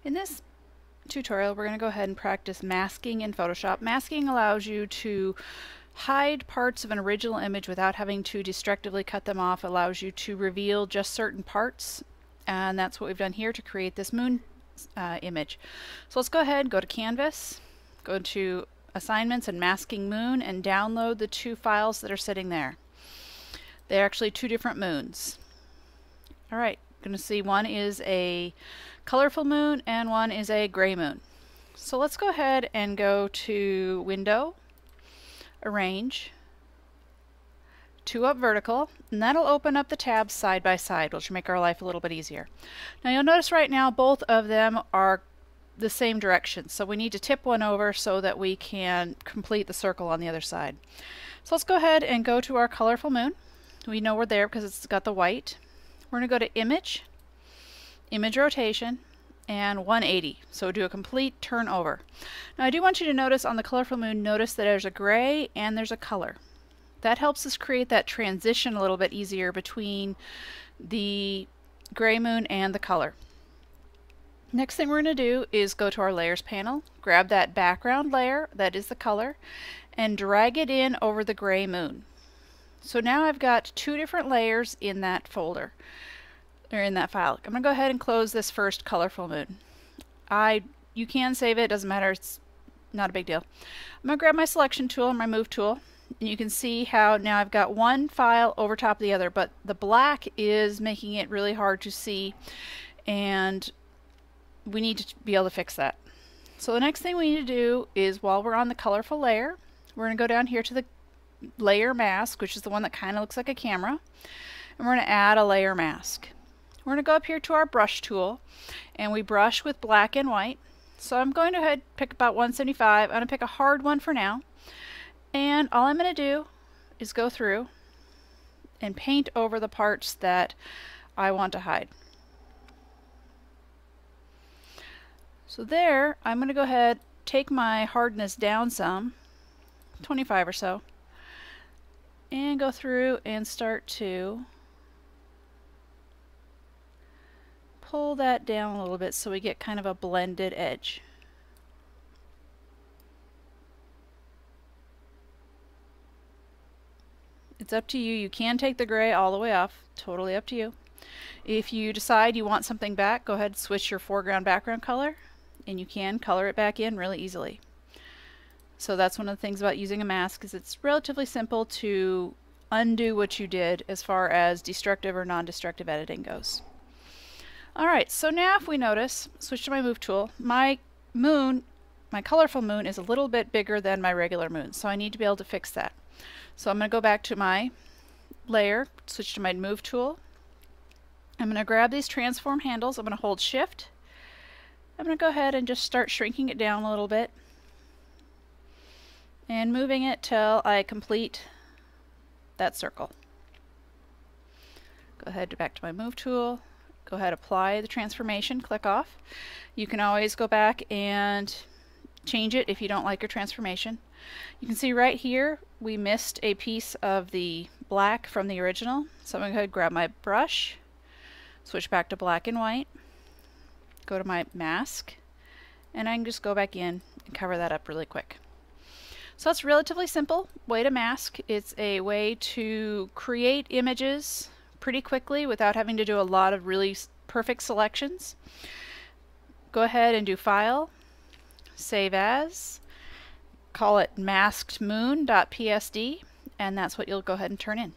In this tutorial, we're going to go ahead and practice masking in Photoshop. Masking allows you to hide parts of an original image without having to destructively cut them off, allows you to reveal just certain parts, and that's what we've done here to create this moon image. So let's go ahead and go to Canvas, go to Assignments and Masking Moon, and download the two files that are sitting there. They're actually two different moons. Alright, going to see one is a colorful moon and one is a gray moon. So let's go ahead and go to Window, Arrange, 2 up vertical, and that'll open up the tabs side by side, which will make our life a little bit easier. Now you'll notice right now both of them are the same direction, so we need to tip one over so that we can complete the circle on the other side. So let's go ahead and go to our colorful moon. We know we're there because it's got the white. We're going to go to Image, Image Rotation, and 180. So do a complete turn over. Now I do want you to notice on the colorful moon, notice that there's a gray and there's a color. That helps us create that transition a little bit easier between the gray moon and the color. Next thing we're going to do is go to our Layers panel, grab that background layer, that is the color, and drag it in over the gray moon. So now I've got two different layers in that folder, or in that file. I'm going to go ahead and close this first colorful moon. You can save it, doesn't matter, it's not a big deal. I'm going to grab my selection tool and my move tool, and you can see how now I've got one file over top of the other, but the black is making it really hard to see, and we need to be able to fix that. So the next thing we need to do is, while we're on the colorful layer, we're going to go down here to the layer mask, which is the one that kind of looks like a camera, and we're going to add a layer mask. We're going to go up here to our brush tool, and we brush with black and white. So I'm going to go ahead and pick about 175. I'm going to pick a hard one for now, and all I'm going to do is go through and paint over the parts that I want to hide. So there, I'm going to go ahead, take my hardness down some, 25 or so, and go through and start to pull that down a little bit so we get kind of a blended edge. It's up to you. You can take the gray all the way off, totally up to you. If you decide you want something back, go ahead and switch your foreground background color, and you can color it back in really easily. So that's one of the things about using a mask, is it's relatively simple to undo what you did as far as destructive or non-destructive editing goes. Alright, so now if we notice, switch to my move tool, my moon, my colorful moon is a little bit bigger than my regular moon, so I need to be able to fix that. So I'm going to go back to my layer, switch to my move tool. I'm going to grab these transform handles, I'm going to hold shift. I'm going to go ahead and just start shrinking it down a little bit and moving it till I complete that circle. Go ahead back to my move tool, go ahead apply the transformation, click off. You can always go back and change it if you don't like your transformation. You can see right here we missed a piece of the black from the original, so I'm going to go ahead and grab my brush, switch back to black and white, go to my mask, and I can just go back in and cover that up really quick. So it's a relatively simple way to mask. It's a way to create images pretty quickly without having to do a lot of really perfect selections. Go ahead and do File, Save As, call it maskedmoon.psd, and that's what you'll go ahead and turn in.